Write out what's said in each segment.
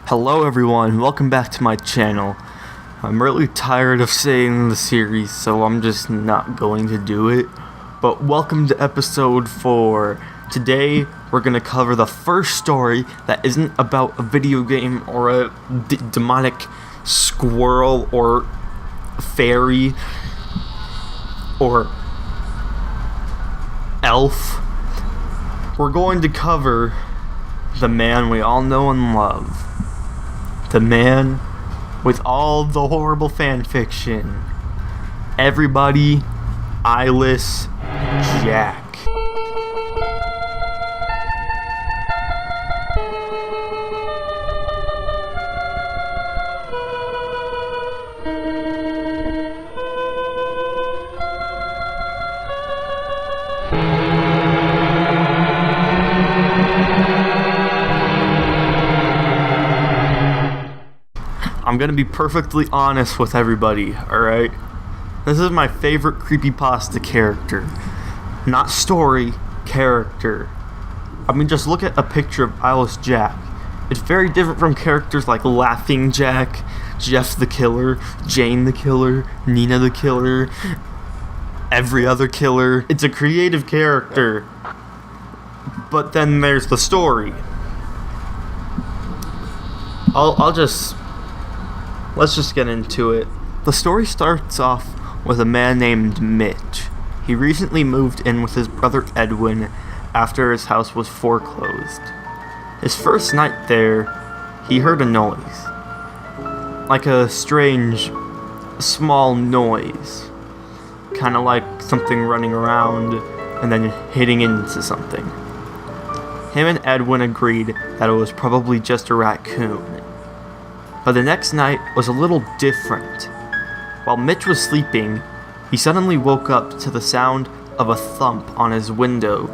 Hello everyone, welcome back to my channel. I'm really tired of saying the series, so I'm just not going to do it. But welcome to episode 4. Today, we're going to cover the first story that isn't about a video game or a demonic squirrel or fairy or elf. We're going to cover the man we all know and love. The man with all the horrible fan fiction. Everybody, Eyeless Jack. I'm gonna be perfectly honest with everybody, alright? This is my favorite creepypasta character. Not story, character. I mean, just look at a picture of Eyeless Jack. It's very different from characters like Laughing Jack, Jeff the Killer, Jane the Killer, Nina the Killer, every other killer. It's a creative character. But then there's the story. Let's just get into it. The story starts off with a man named Mitch. He recently moved in with his brother Edwin after his house was foreclosed. His first night there, he heard a noise. Like a strange, small noise. Kind of like something running around and then hitting into something. Him and Edwin agreed that it was probably just a raccoon. But the next night was a little different. While Mitch was sleeping, he suddenly woke up to the sound of a thump on his window,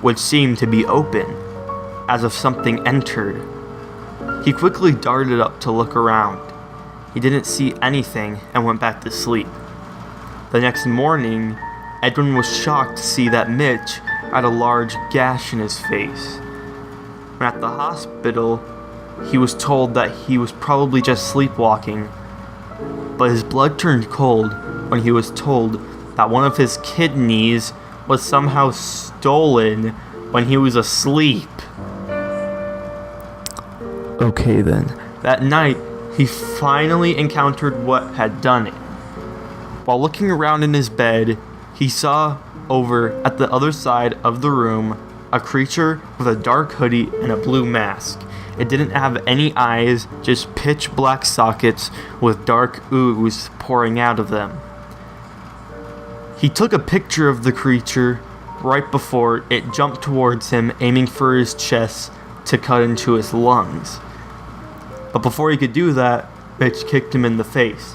which seemed to be open, as if something entered. He quickly darted up to look around. He didn't see anything and went back to sleep. The next morning, Edwin was shocked to see that Mitch had a large gash in his face. When at the hospital, he was told that he was probably just sleepwalking, but his blood turned cold when he was told that one of his kidneys was somehow stolen when he was asleep. Okay then. That night, he finally encountered what had done it. While looking around in his bed, he saw over at the other side of the room a creature with a dark hoodie and a blue mask. It didn't have any eyes, just pitch black sockets with dark ooze pouring out of them. He took a picture of the creature right before it jumped towards him, aiming for his chest to cut into his lungs. But before he could do that, Mitch kicked him in the face.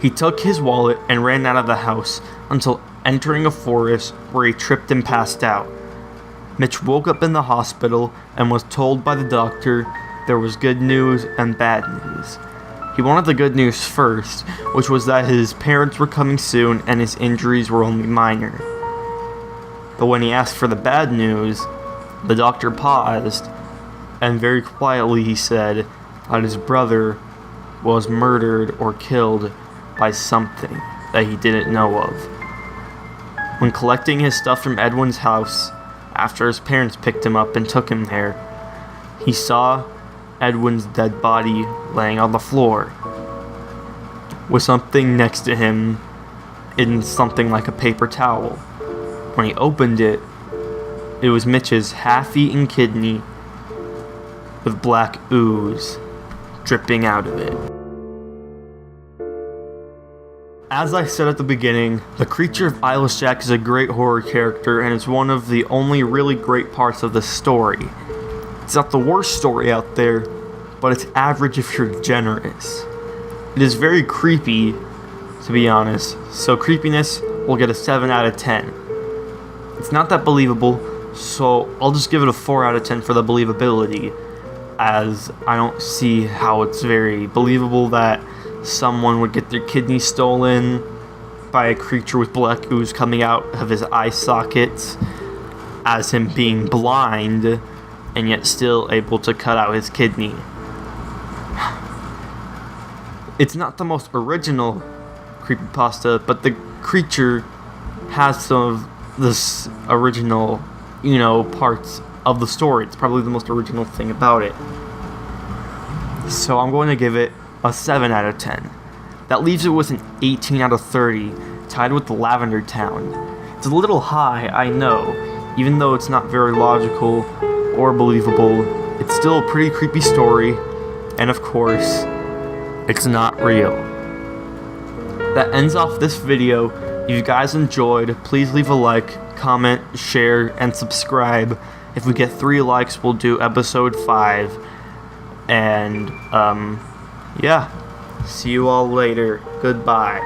He took his wallet and ran out of the house until entering a forest where he tripped and passed out. Mitch woke up in the hospital and was told by the doctor there was good news and bad news. He wanted the good news first, which was that his parents were coming soon and his injuries were only minor. But when he asked for the bad news, the doctor paused, and very quietly he said that his brother was murdered or killed by something that he didn't know of. When collecting his stuff from Edwin's house, after his parents picked him up and took him there, he saw Edwin's dead body laying on the floor, with something next to him in something like a paper towel. When he opened it, it was Mitch's half-eaten kidney with black ooze dripping out of it. As I said at the beginning, the creature of Eyeless Jack is a great horror character and is one of the only really great parts of the story. It's not the worst story out there, but it's average if you're generous. It is very creepy, to be honest, so creepiness will get a 7 out of 10. It's not that believable, so I'll just give it a 4 out of 10 for the believability, as I don't see how it's very believable that someone would get their kidney stolen by a creature with black ooze coming out of his eye sockets, as him being blind and yet still able to cut out his kidney. It's not the most original creepypasta, but the creature has some of this original, parts of the story. It's probably the most original thing about it. So I'm going to give it a 7 out of 10. That leaves it with an 18 out of 30, tied with the Lavender Town. It's a little high, I know. Even though it's not very logical or believable, it's still a pretty creepy story, and of course, it's not real. That ends off this video. If you guys enjoyed, please leave a like, comment, share, and subscribe. If we get 3 likes, we'll do episode 5. And, yeah. See you all later. Goodbye.